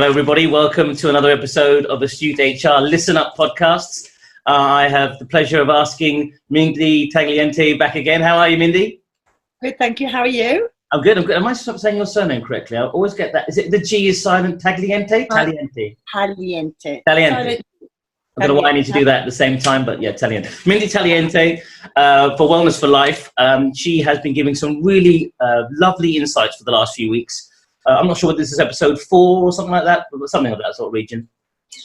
Hello, everybody. Welcome to another episode of Astute HR Listen Up podcasts. I have the pleasure of asking Mindy Tagliente back again. How are you, Mindy? Good, thank you. How are you? I'm good. Am I saying your surname correctly? I always get that. Is it the G is silent? Tagliente? Tagliente. Tagliente. Tagliente. I don't know why I need to do that at the same time, but yeah, Tagliente. Mindy Tagliente for Wellness for Life. She has been giving some really lovely insights for the last few weeks. I'm not sure whether this is episode 4 or something like that, but something of that sort of region.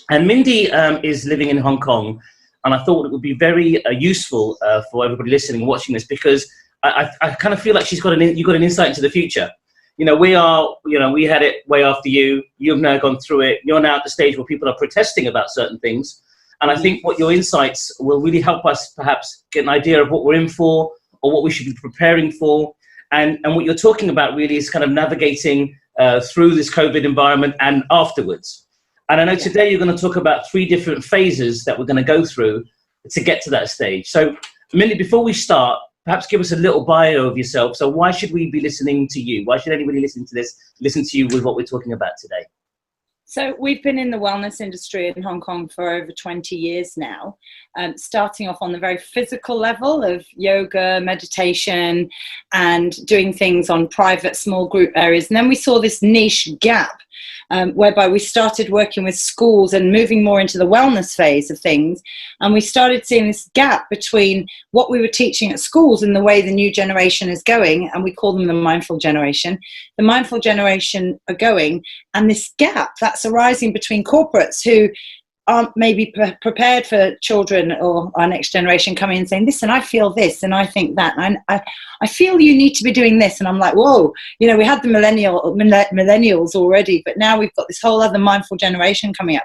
And Mindy is living in Hong Kong, and I thought it would be very useful for everybody listening and watching this, because I kind of feel like you've got an insight into the future. We had it way after you. You've now gone through it. You're now at the stage where people are protesting about certain things. And I think what your insights will really help us perhaps get an idea of what we're in for or what we should be preparing for. And what you're talking about really is kind of navigating through this COVID environment and afterwards. And I know today you're going to talk about 3 different phases that we're going to go through to get to that stage. So, Mindy, before we start, perhaps give us a little bio of yourself. So why should we be listening to you? Why should anybody listening to this listen to you with what we're talking about today? So we've been in the wellness industry in Hong Kong for over 20 years now, starting off on the very physical level of yoga, meditation, and doing things on private small group areas. And then we saw this niche gap whereby we started working with schools and moving more into the wellness phase of things. And we started seeing this gap between what we were teaching at schools and the way the new generation is going. And we call them the mindful generation. The mindful generation are going, and this gap that's arising between corporates who aren't maybe prepared for children or our next generation coming and saying, listen, I feel this and I think that, and I feel you need to be doing this. And I'm like, whoa, we had the millennials already, but now we've got this whole other mindful generation coming up.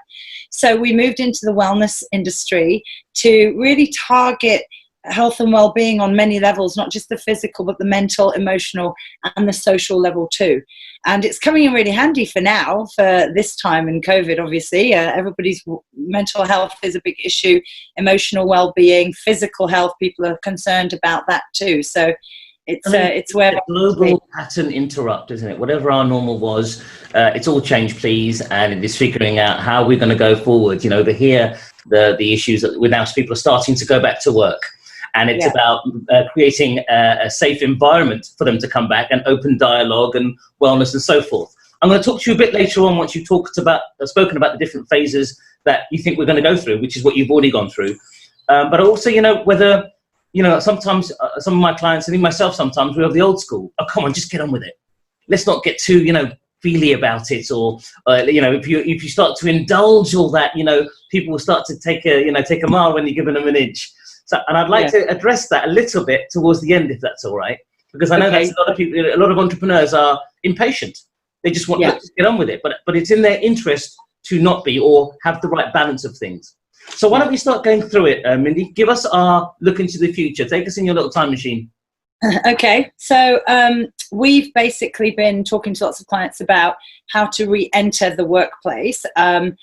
So we moved into the wellness industry to really target health and well-being on many levels, not just the physical, but the mental, emotional, and the social level too. And it's coming in really handy for now, for this time in COVID, obviously. Everybody's mental health is a big issue, emotional well-being, physical health, people are concerned about that too. So it's where the global pattern interrupt, isn't it? Whatever our normal was, it's all changed, please, and it is figuring out how we're going to go forward. Over here, the issues that now people are starting to go back to work. And it's about creating a safe environment for them to come back, and open dialogue and wellness and so forth. I'm going to talk to you a bit later on once you've spoken about the different phases that you think we're going to go through, which is what you've already gone through. But also, whether, sometimes some of my clients, and even myself sometimes, we have the old school. Oh, come on, just get on with it. Let's not get too, feely about it. Or, if you start to indulge all that, people will start to take a mile when you're giving them an inch. So, and I'd like to address that a little bit towards the end, if that's all right, because I know that a lot of entrepreneurs are impatient. They just want to get on with it, but it's in their interest to not be, or have the right balance of things. So why don't we start going through it, Mindy? Give us our look into the future. Take us in your little time machine. Okay, so we've basically been talking to lots of clients about how to re-enter the workplace on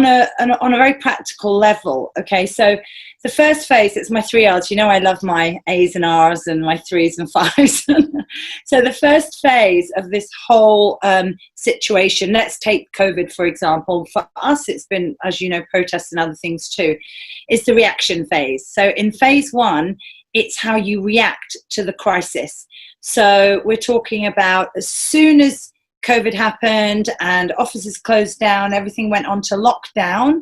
a very practical level. Okay, so the first phase, it's my 3 R's. I love my A's and R's and my 3s and 5s. So the first phase of this whole situation, let's take COVID, for example. For us, it's been, as you know, protests and other things too, is the reaction phase. So in phase 1, it's how you react to the crisis. So we're talking about as soon as COVID happened and offices closed down, everything went on to lockdown,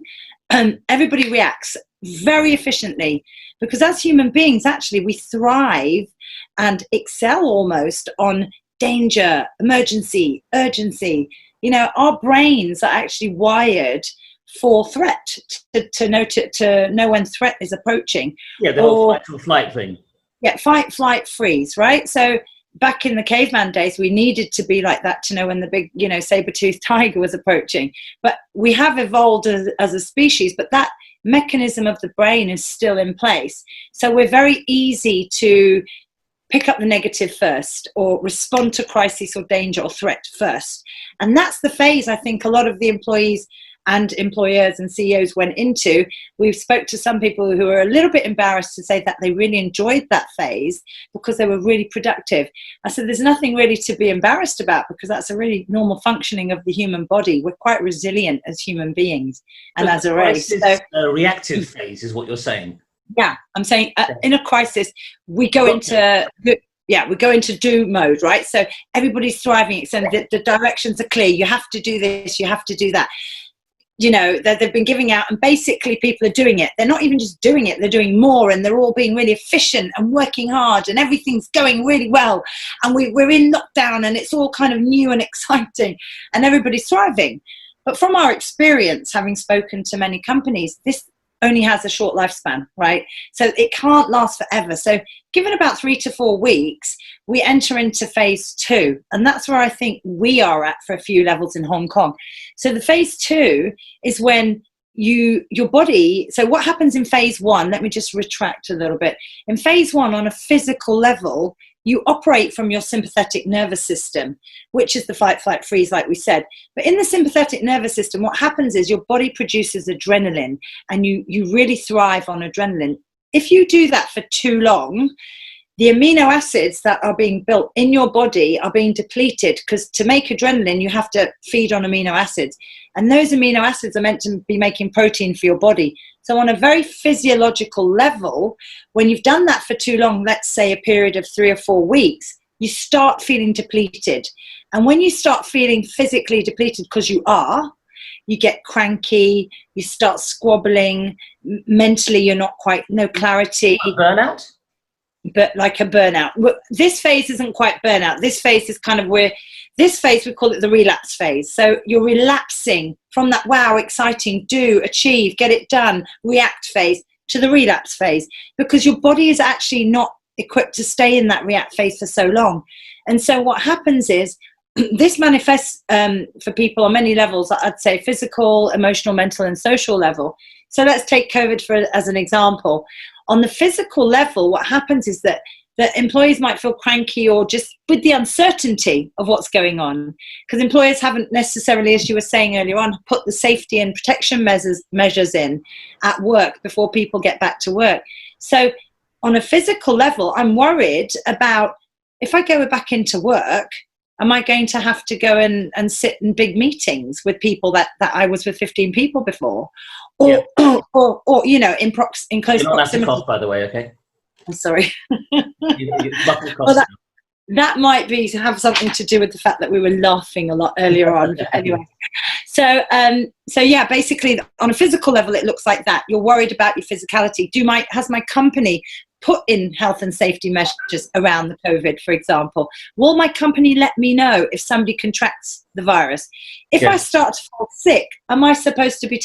and everybody reacts very efficiently, because as human beings, actually, we thrive and excel almost on danger, emergency, urgency. Our brains are actually wired for threat, to know when threat is approaching. Yeah, the whole fight or flight thing. Yeah, fight, flight, freeze, right? So back in the caveman days, we needed to be like that to know when the big, saber-toothed tiger was approaching. But we have evolved as a species, but that mechanism of the brain is still in place. So we're very easy to pick up the negative first, or respond to crisis or danger or threat first. And that's the phase I think a lot of the employees and employers and CEOs went into, we've spoke to some people who are a little bit embarrassed to say that they really enjoyed that phase because they were really productive. I said, there's nothing really to be embarrassed about, because that's a really normal functioning of the human body. We're quite resilient as human beings and as a race. So, reactive phase is what you're saying. Yeah, I'm saying in a crisis, we go into do mode, right? So everybody's thriving. So the directions are clear. You have to do this, you have to do that. You know, they've been giving out, and basically people are doing it. They're not even just doing it, they're doing more, and they're all being really efficient and working hard, and everything's going really well. And we're in lockdown, and it's all kind of new and exciting, and everybody's thriving. But from our experience, having spoken to many companies, this only has a short lifespan, right? So it can't last forever. So given about 3 to 4 weeks, we enter into phase 2. And that's where I think we are at for a few levels in Hong Kong. So the phase 2 is when your body, so what happens in phase 1, let me just retract a little bit. In phase 1, on a physical level, you operate from your sympathetic nervous system, which is the fight, flight, freeze, like we said. But in the sympathetic nervous system, what happens is your body produces adrenaline, and you really thrive on adrenaline. If you do that for too long, the amino acids that are being built in your body are being depleted, because to make adrenaline, you have to feed on amino acids. And those amino acids are meant to be making protein for your body. So on a very physiological level, when you've done that for too long, let's say a period of 3 or 4 weeks, you start feeling depleted. And when you start feeling physically depleted, because you get cranky, you start squabbling, mentally you're not quite, no clarity. Burnout? But like a burnout. This phase isn't quite burnout. This phase is kind of this phase, we call it the relapse phase. So you're relapsing from that, wow, exciting, do, achieve, get it done, react phase, to the relapse phase, because your body is actually not equipped to stay in that react phase for so long. And so what happens is, this manifests for people on many levels, I'd say physical, emotional, mental, and social level. So let's take COVID as an example. On the physical level, what happens is that employees might feel cranky, or just with the uncertainty of what's going on, because employers haven't necessarily, as you were saying earlier on, put the safety and protection measures in at work before people get back to work. So on a physical level, I'm worried about, if I go back into work, am I going to have to go and sit in big meetings with people that I was with 15 people before? Or, yeah. or you know, in close You're not proximity. allowed to cough, by the way, okay? I'm sorry. Well, that might have something to do with the fact that we were laughing a lot earlier on. But anyway, so yeah, basically on a physical level, it looks like that. You're worried about your physicality. Has my company put in health and safety measures around the COVID, for example? Will my company let me know if somebody contracts the virus? If I start to fall sick, am I supposed to be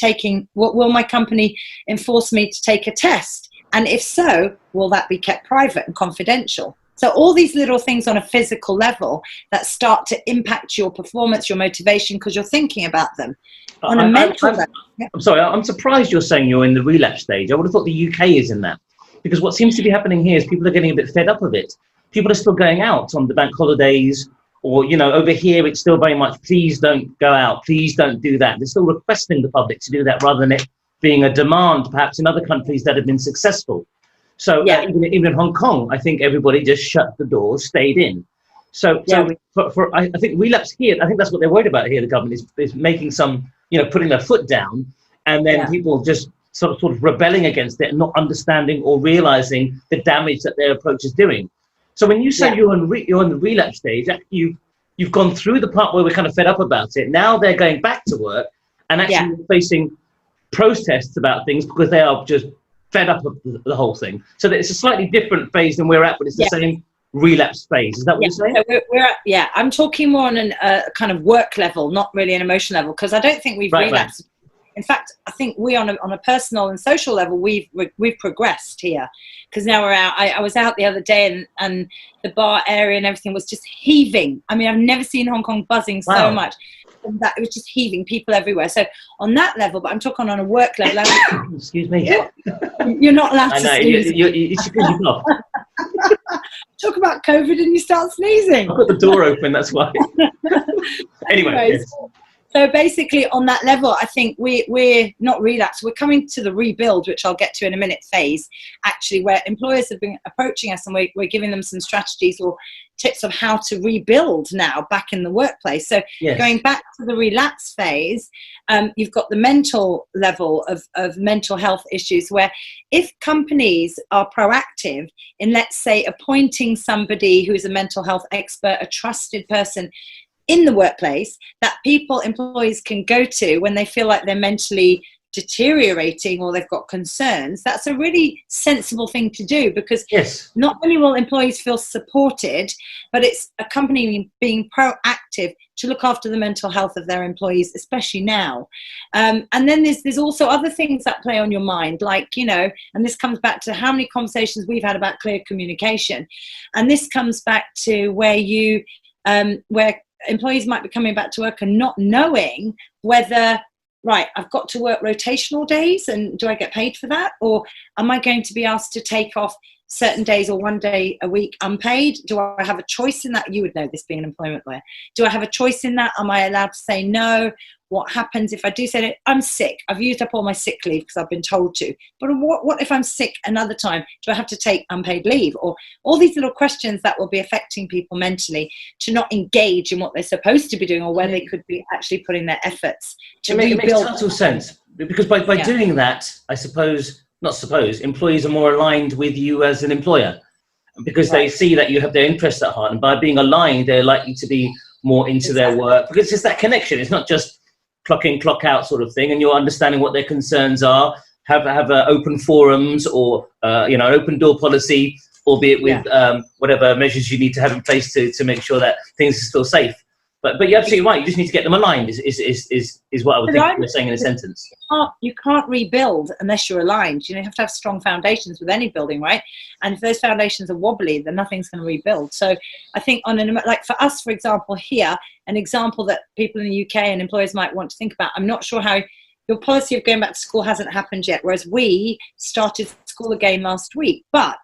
will my company enforce me to take a test? And if so, will that be kept private and confidential? So all these little things on a physical level that start to impact your performance, your motivation, because you're thinking about them. On a mental level. I'm sorry, I'm surprised you're saying you're in the relapse stage. I would have thought the UK is in that. Because what seems to be happening here is people are getting a bit fed up of it. People are still going out on the bank holidays, or, you know, over here it's still very much, please don't go out, please don't do that. They're still requesting the public to do that, rather than it being a demand, perhaps in other countries that have been successful. So even in Hong Kong, I think everybody just shut the doors, stayed in. So I think relapse here, I think that's what they're worried about here. The government is making some, putting their foot down, and then people just sort of rebelling against it and not understanding or realizing the damage that their approach is doing. So when you say you're in the relapse stage, you've gone through the part where we're kind of fed up about it. Now they're going back to work and actually facing protests about things because they are just fed up of the whole thing. So that it's a slightly different phase than we're at, but it's the same relapse phase. Is that what you're saying? So I'm talking more on a kind of work level, not really an emotion level, because I don't think we've relapsed. Right. In fact, I think we on a personal and social level, we've progressed here, because now we're out. I was out the other day and the bar area and everything was just heaving. I mean, I've never seen Hong Kong buzzing so much. And that it was just heaving, people everywhere. So on that level, but I'm talking on a work level. Excuse me. You're not allowed to sneeze. It's because you're not. Talk about COVID and you start sneezing. I've got the door open, that's why. Anyway. Yes. So basically on that level, I think we're not relapse, we're coming to the rebuild, which I'll get to in a minute, phase, actually, where employers have been approaching us and we're giving them some strategies or tips of how to rebuild now back in the workplace. So Yes. Going back to the relapse phase, you've got the mental level of mental health issues, where if companies are proactive in, let's say, appointing somebody who is a mental health expert, a trusted person in the workplace that employees can go to when they feel like they're mentally deteriorating or they've got concerns, that's a really sensible thing to do, because Yes. not only will employees feel supported, but it's a company being proactive to look after the mental health of their employees, especially now. And then there's also other things that play on your mind, like, and this comes back to how many conversations we've had about clear communication. And this comes back to where where employees might be coming back to work and not knowing whether, right, I've got to work rotational days and do I get paid for that? Or am I going to be asked to take off certain days or one day a week unpaid? Do I have a choice in that? You would know this being an employment lawyer. Do I have a choice in that? Am I allowed to say no? What happens if I do say, I'm sick, I've used up all my sick leave because I've been told to, but what if I'm sick another time? Do I have to take unpaid leave? Or all these little questions that will be affecting people mentally to not engage in what they're supposed to be doing, or where they could be actually putting their efforts to rebuild. It makes total sense, because by doing that, employees are more aligned with you as an employer, because they see that you have their interests at heart, and by being aligned, they're likely to be more into their work, because it's that connection. It's not just clock in, clock out sort of thing, and you're understanding what their concerns are. Have open forums, or an open door policy, albeit with whatever measures you need to have in place to make sure that things are still safe. But you're absolutely right. You just need to get them aligned. Is what I would think you're saying in a sentence. You can't rebuild unless you're aligned. You have to have strong foundations with any building, right? And if those foundations are wobbly, then nothing's going to rebuild. So I think like for us, for example, here, an example that people in the UK and employers might want to think about. I'm not sure how your policy of going back to school hasn't happened yet, whereas we started school again last week, but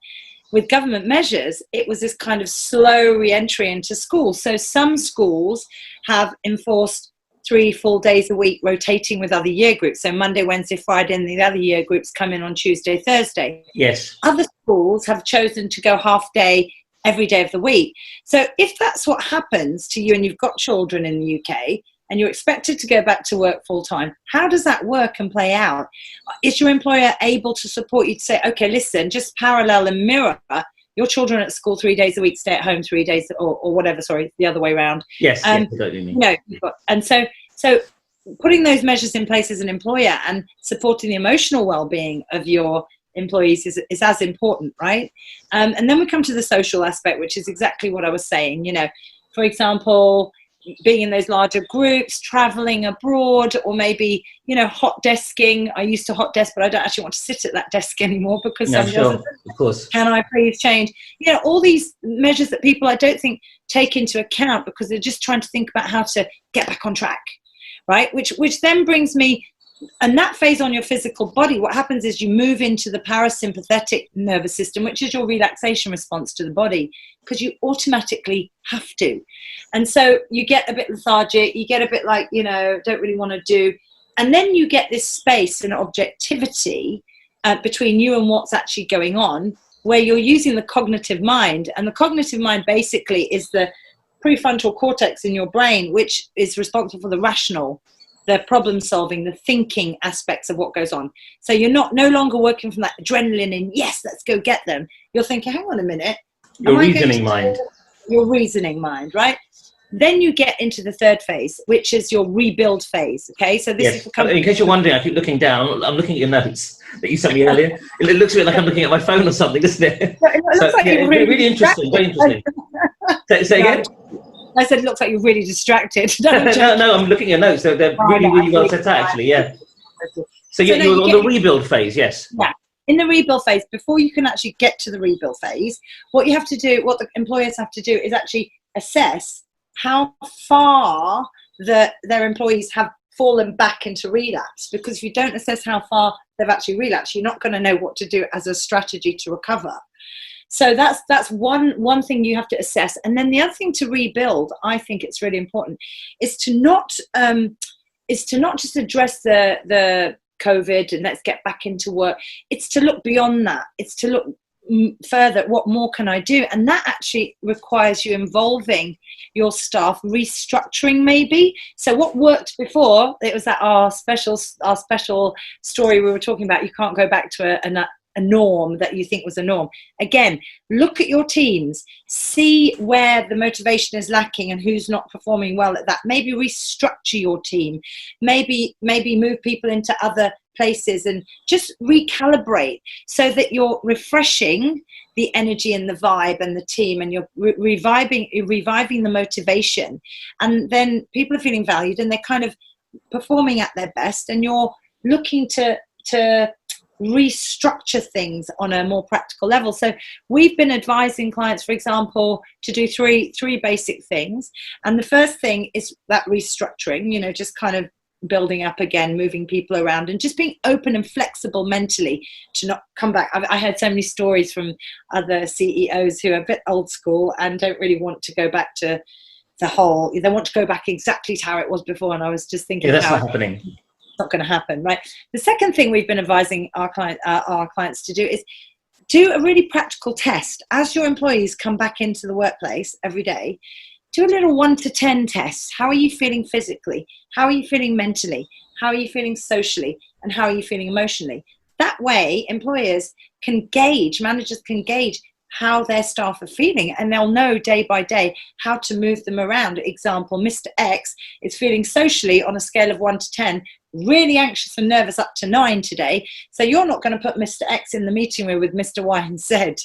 with government measures, it was this kind of slow re-entry into school. So some schools have enforced 3 full days a week, rotating with other year groups. So Monday, Wednesday, Friday, and the other year groups come in on Tuesday, Thursday. Yes. Other schools have chosen to go half day every day of the week. So if that's what happens to you and you've got children in the UK, and you're expected to go back to work full time, how does that work and play out? Is your employer able to support you to say, okay, listen, just parallel and mirror your children at school 3 days a week, stay at home 3 days, or whatever, sorry, the other way around. Yes, yes, I totally mean. And so putting those measures in place as an employer and supporting the emotional well-being of your employees is as important, right? And then we come to the social aspect, which is exactly what I was saying. For example, being in those larger groups, traveling abroad, or maybe, hot desking. I used to hot desk, but I don't actually want to sit at that desk anymore because of course. Can I please change? All these measures that people, I don't think, take into account, because they're just trying to think about how to get back on track, right? Which then brings me, and that phase on your physical body, what happens is you move into the parasympathetic nervous system, which is your relaxation response to the body, because you automatically have to. And so you get a bit lethargic, you get a bit like, don't really want to do. And then you get this space and objectivity between you and what's actually going on, where you're using the cognitive mind. And the cognitive mind basically is the prefrontal cortex in your brain, which is responsible for the rational, the problem solving, the thinking aspects of what goes on. So you're no longer working from that adrenaline and yes, let's go get them. You're thinking, hang on a minute. Your reasoning mind. Your reasoning mind, right? Then you get into the third phase, which is your rebuild phase. Okay, so this is in case you're wondering, I keep looking down. I'm looking at your notes that you sent me earlier. It looks a bit like I'm looking at my phone or something, doesn't it? It looks like you're really interesting. Very interesting. Say again. I said it looks like you're really distracted. No, I'm looking at your notes. They're really well set out, actually. Yeah. So you're on the rebuild phase, yes. Yeah. In the rebuild phase, before you can actually get to the rebuild phase, what the employers have to do is actually assess how far their employees have fallen back into relapse. Because if you don't assess how far they've actually relapsed, you're not going to know what to do as a strategy to recover. So that's one thing you have to assess. And then the other thing to rebuild, I think it's really important, is to not is to not just address the COVID and let's get back into work. It's to look beyond that. It's to look further, what more can I do? And that actually requires you involving your staff, restructuring maybe. So what worked before, it was that our special story we were talking about, you can't go back to a norm that you think was a norm. Again, look at your teams, see where the motivation is lacking and who's not performing well at that. Maybe restructure your team, maybe move people into other places and just recalibrate so that you're refreshing the energy and the vibe and the team, and you're reviving the motivation, and then people are feeling valued and they're kind of performing at their best, and you're looking to restructure things on a more practical level. So we've been advising clients, for example, to do three basic things. And the first thing is that restructuring, you know, just kind of building up again, moving people around, and just being open and flexible mentally to not come back. I heard so many stories from other CEOs who are a bit old school and don't really want to go back to they want to go back exactly to how it was before. And I was just thinking, that's not happening. Not going to happen, right? The second thing we've been advising our clients to do is do a really practical test. As your employees come back into the workplace every day, do a little 1 to 10 test. How are you feeling physically? How are you feeling mentally? How are you feeling socially? And how are you feeling emotionally? That way, employers can gauge, managers can gauge how their staff are feeling, and they'll know day by day how to move them around. Example, Mr. X is feeling socially on a scale of 1 to 10, really anxious and nervous up to 9 today. So you're not going to put Mr. X in the meeting room with Mr. Y and Z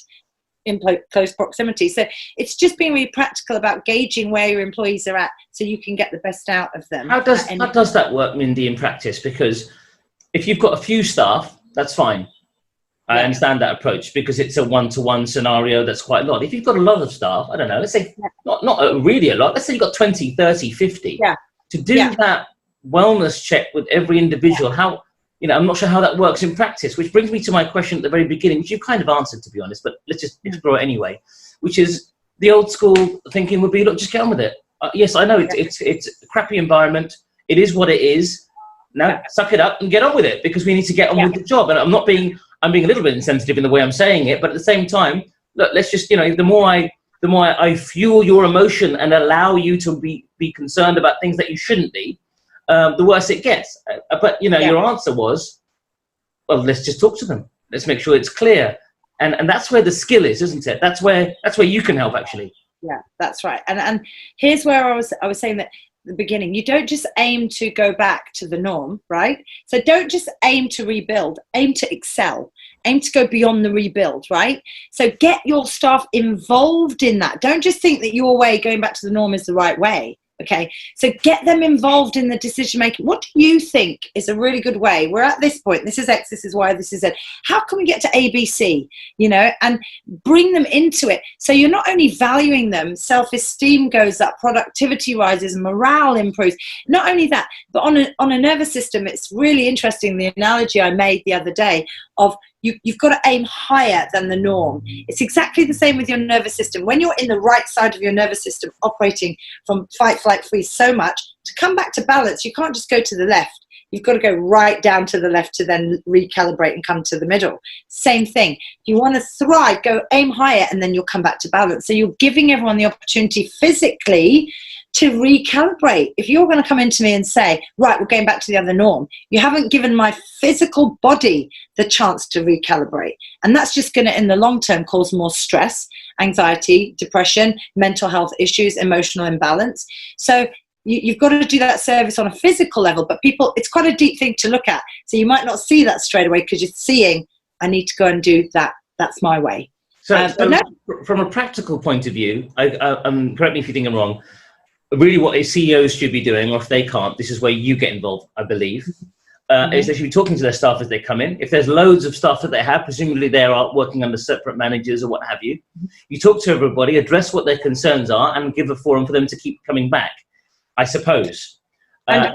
in close proximity. So it's just being really practical about gauging where your employees are at so you can get the best out of them. How does that work, Mindy, in practice? Because if you've got a few staff, that's fine. I understand that approach because it's a one-to-one scenario. That's quite a lot. If you've got a lot of staff, I don't know, let's say not really a lot, let's say you've got 20, 30, 50. To do that wellness check with every individual, how, you know, I'm not sure how that works in practice, which brings me to my question at the very beginning, which you've kind of answered, to be honest, but let's just explore it anyway, which is the old school thinking would be, look, just get on with it. Yes, I know it's a crappy environment. It is what it is. Now suck it up and get on with it, because we need to get on with the job. And I'm being a little bit insensitive in the way I'm saying it, but at the same time, look, let's just, you know, the more I fuel your emotion and allow you to be concerned about things that you shouldn't be, the worse it gets. But, you know, your answer was, well, let's just talk to them. Let's make sure it's clear. And that's where the skill is, isn't it? That's where you can help, actually. Yeah, that's right. And here's where I was saying that at the beginning, you don't just aim to go back to the norm, right? So don't just aim to rebuild, aim to excel, aim to go beyond the rebuild, right? So get your staff involved in that. Don't just think that your way, going back to the norm, is the right way. Okay, so get them involved in the decision making. What do you think is a really good way? We're at this point. This is X, this is Y, this is Z. How can we get to ABC, you know, and bring them into it? So you're not only valuing them, self-esteem goes up, productivity rises, morale improves. Not only that, but on a nervous system, it's really interesting, the analogy I made the other day of you've got to aim higher than the norm. It's exactly the same with your nervous system. When you're in the right side of your nervous system, operating from fight, flight, freeze so much, to come back to balance, you can't just go to the left. You've got to go right down to the left to then recalibrate and come to the middle. Same thing. You want to thrive, go aim higher, and then you'll come back to balance. So you're giving everyone the opportunity physically to recalibrate. If you're going to come into me and say, right, we're going back to the other norm, you haven't given my physical body the chance to recalibrate. And that's just going to, in the long term, cause more stress, anxiety, depression, mental health issues, emotional imbalance. So you've got to do that service on a physical level, but people, it's quite a deep thing to look at. So you might not see that straight away because you're seeing, I need to go and do that. That's my way. So from a practical point of view, correct me if you think I'm wrong, really what CEOs should be doing, or if they can't, this is where you get involved, I believe, is they should be talking to their staff as they come in. If there's loads of staff that they have, presumably they are working under separate managers or what have you. You talk to everybody, address what their concerns are, and give a forum for them to keep coming back, I suppose. And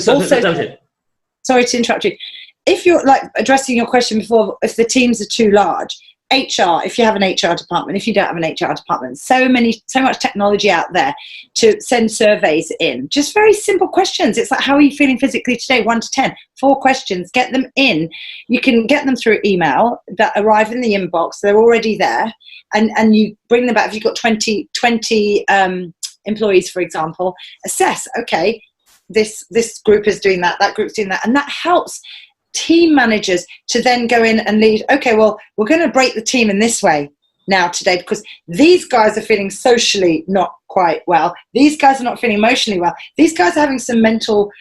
sorry to interrupt you. If you're like addressing your question before, if the teams are too large, HR, if you have an HR department, if you don't have an HR department, so much technology out there to send surveys in. Just very simple questions. It's like, how are you feeling physically today? 1 to 10, 4 questions, get them in. You can get them through email that arrive in the inbox. They're already there. And you bring them back. If you've got 20 employees, for example, assess, okay, this group is doing that group's doing that. And that helps team managers to then go in and lead, okay, well, we're going to break the team in this way now today because these guys are feeling socially not quite well. These guys are not feeling emotionally well. These guys are having some mental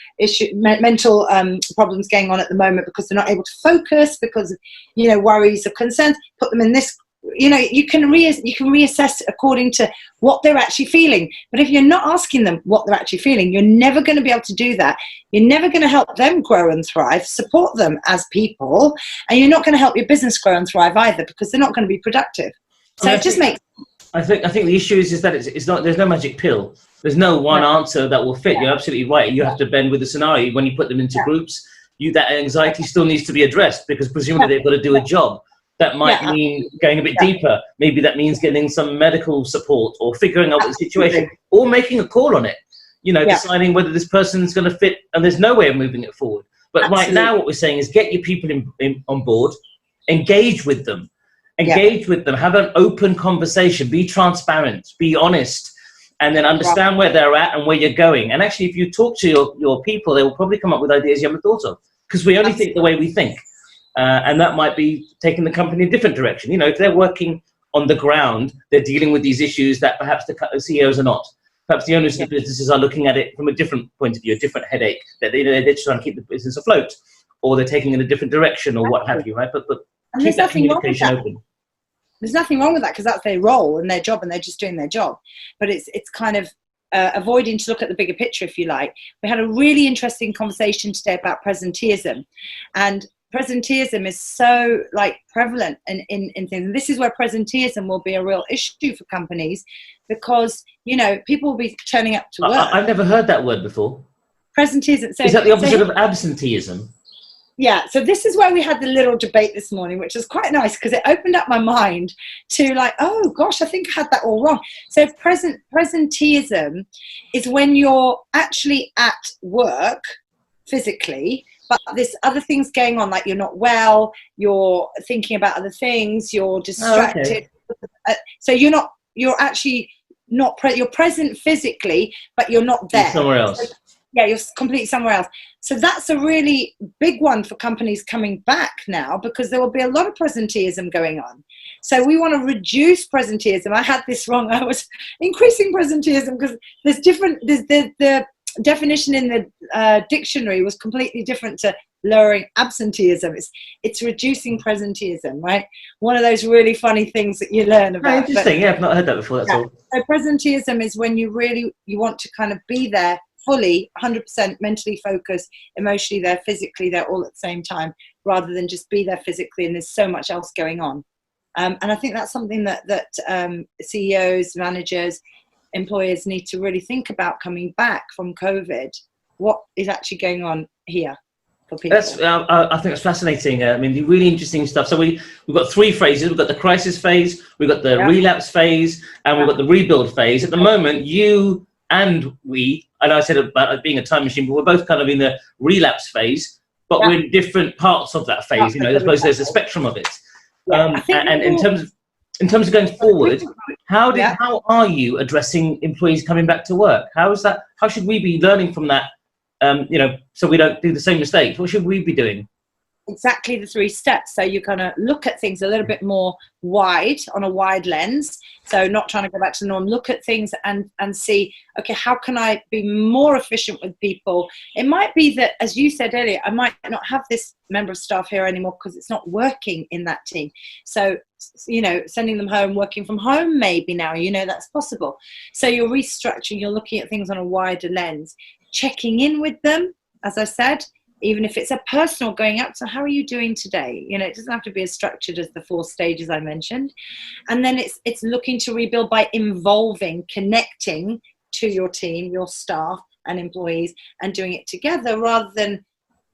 problems going on at the moment because they're not able to focus because of, worries or concerns. Put them in this. You can reassess according to what they're actually feeling. But if you're not asking them what they're actually feeling, you're never going to be able to do that. You're never going to help them grow and thrive, support them as people, and you're not going to help your business grow and thrive either because they're not going to be productive. So it just makes. I think the issue is that it's not. There's no magic pill. There's no one answer that will fit. You're absolutely right. You have to bend with the scenario. When you put them into groups, that anxiety still needs to be addressed because presumably they've got to do a job. That might mean going a bit deeper. Maybe that means getting some medical support or figuring out the situation or making a call on it, deciding whether this person's going to fit and there's no way of moving it forward. But right now what we're saying is get your people on board, engage with them, have an open conversation, be transparent, be honest, and then understand where they're at and where you're going. And actually, if you talk to your people, they will probably come up with ideas you haven't thought of because we only think the way we think. And that might be taking the company in a different direction. If they're working on the ground, they're dealing with these issues that perhaps the CEOs are not. Perhaps the owners of the businesses are looking at it from a different point of view, a different headache, that they're just trying to keep the business afloat, or they're taking in a different direction, or what have you, right? But keep that communication open. There's nothing wrong with that because that's their role and their job, and they're just doing their job. But it's kind of avoiding to look at the bigger picture, if you like. We had a really interesting conversation today about presenteeism, and presenteeism is so prevalent in things. And this is where presenteeism will be a real issue for companies because, people will be turning up to work. I've never heard that word before. Presenteeism. So, is that the opposite of absenteeism? Yeah. So this is where we had the little debate this morning, which was quite nice because it opened up my mind to oh gosh, I think I had that all wrong. So presenteeism is when you're actually at work physically, but there's other things going on, like you're not well, you're thinking about other things, you're distracted. So you're actually not you're present physically, but you're not there. You're somewhere else. So, you're completely somewhere else. So that's a really big one for companies coming back now because there will be a lot of presenteeism going on. So we want to reduce presenteeism. I had this wrong. I was increasing presenteeism because there's the definition in the dictionary was completely different to lowering absenteeism. It's reducing presenteeism, right? One of those really funny things that you learn about. Oh, interesting. I've not heard that before. That's all. So presenteeism is when you want to kind of be there fully, 100% mentally focused, emotionally there, physically there, all at the same time, rather than just be there physically and there's so much else going on. And I think that's something that CEOs, managers, employers need to really think about coming back from COVID. What is actually going on here for people? I think that's fascinating. I mean, the really interesting stuff. So we've got 3 phases. We've got the crisis phase, we've got the relapse phase, and we've got the rebuild phase. At the moment, you and we, and I said about it being a time machine, but we're both kind of in the relapse phase, but we're in different parts of that phase. I suppose there's a spectrum of it. And in terms of going forward, how are you addressing employees coming back to work? How should we be learning from that? So we don't do the same mistakes. What should we be doing? Exactly the 3 steps. So you're going to look at things a little bit more wide, on a wide lens. So not trying to go back to the norm, look at things and see, okay, how can I be more efficient with people? It might be that, as you said earlier, I might not have this member of staff here anymore because it's not working in that team. So, sending them home, working from home maybe now, that's possible. So you're restructuring, you're looking at things on a wider lens, checking in with them, as I said, even if it's a personal going out. So how are you doing today? It doesn't have to be as structured as the 4 stages I mentioned. And then it's looking to rebuild by involving, connecting to your team, your staff and employees, and doing it together rather than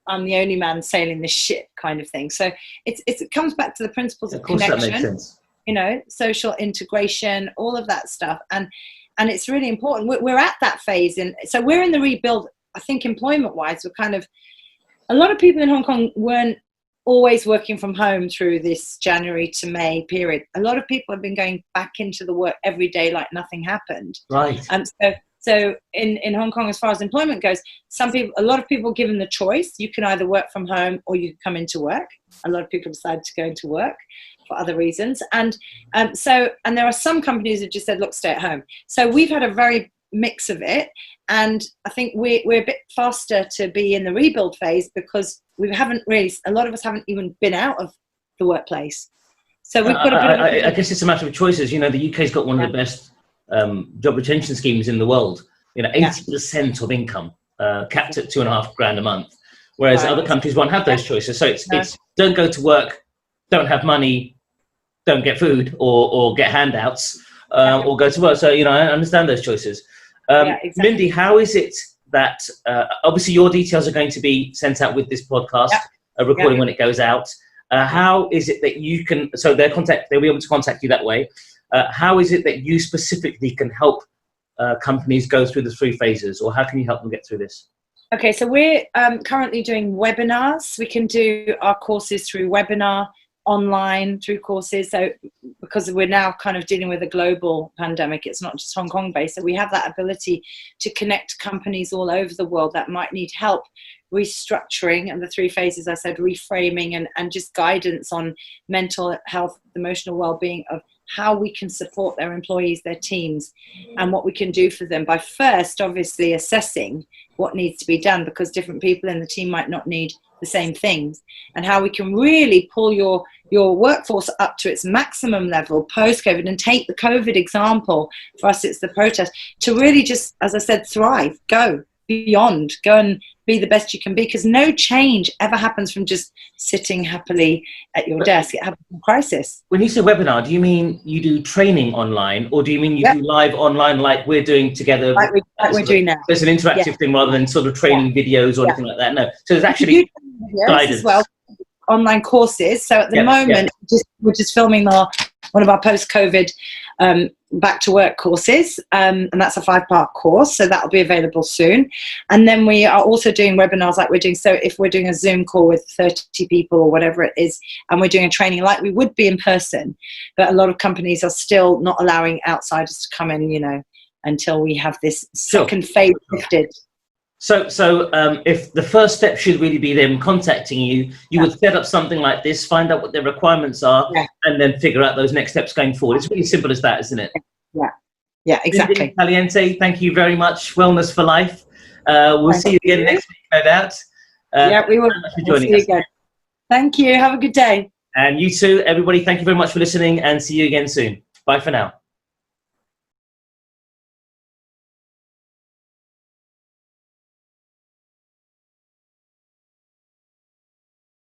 I'm the only man sailing this ship kind of thing. So it comes back to the principles of connection. Of course, that makes sense. You know, social integration, all of that stuff. And it's really important. We're at that phase. So we're in the rebuild, I think, employment-wise. We're kind of, a lot of people in Hong Kong weren't always working from home through this January to May period. A lot of people have been going back into the work every day like nothing happened. Right. So in Hong Kong, as far as employment goes, a lot of people given the choice, you can either work from home or you can come into work. A lot of people decide to go into work for other reasons. And there are some companies that just said, look, stay at home. So we've had a very mix of it. And I think we're a bit faster to be in the rebuild phase because a lot of us haven't even been out of the workplace. So we've got I guess it's a matter of choices. You know, the UK's got one of the best job retention schemes in the world. You know, 80% of income capped at $2,500 a month, whereas other countries won't have those choices. So it's don't go to work, don't have money, don't get food or get handouts, or go to work. So, you know, I understand those choices. Exactly. Mindy, how is it that obviously your details are going to be sent out with this podcast, a recording when it goes out. How is it that you can, so they'll be able to contact you that way. How is it that you specifically can help companies go through the 3 phases, or how can you help them get through this? Okay, so we're currently doing webinars. We can do our courses through webinar, online, through courses. So because we're now kind of dealing with a global pandemic, it's not just Hong Kong based. So we have that ability to connect companies all over the world that might need help restructuring, and the 3 phases I said, reframing and just guidance on mental health, emotional well-being, of how we can support their employees, their teams, and what we can do for them by first obviously assessing what needs to be done, because different people in the team might not need the same things, and how we can really pull your workforce up to its maximum level post-COVID, and take the COVID example, for us it's the protest, to really just, as I said, thrive, go beyond, go and be the best you can be, because no change ever happens from just sitting happily at your desk. It happens in crisis. When you say webinar, do you mean you do training online, or do you mean you do live online like we're doing together? Like we're doing now. There's an interactive thing rather than sort of training videos or anything like that. No. So there's actually guidance as well, online courses. So at the moment, we're just filming one of our post-COVID back to work courses, and that's a 5-part course, so that'll be available soon. And then we are also doing webinars like we're doing. So if we're doing a Zoom call with 30 people or whatever it is, and we're doing a training like we would be in person, but a lot of companies are still not allowing outsiders to come in, you know, until we have this second phase lifted. So if the first step should really be them contacting you, you would set up something like this, find out what their requirements are, and then figure out those next steps going forward. It's really simple as that, isn't it? Yeah, exactly. Mindy Tagliente, thank you very much. Wellness for Life. We'll see you again next week, no doubt. We will. We'll see you again. Thank you. Have a good day. And you too, everybody. Thank you very much for listening, and see you again soon. Bye for now.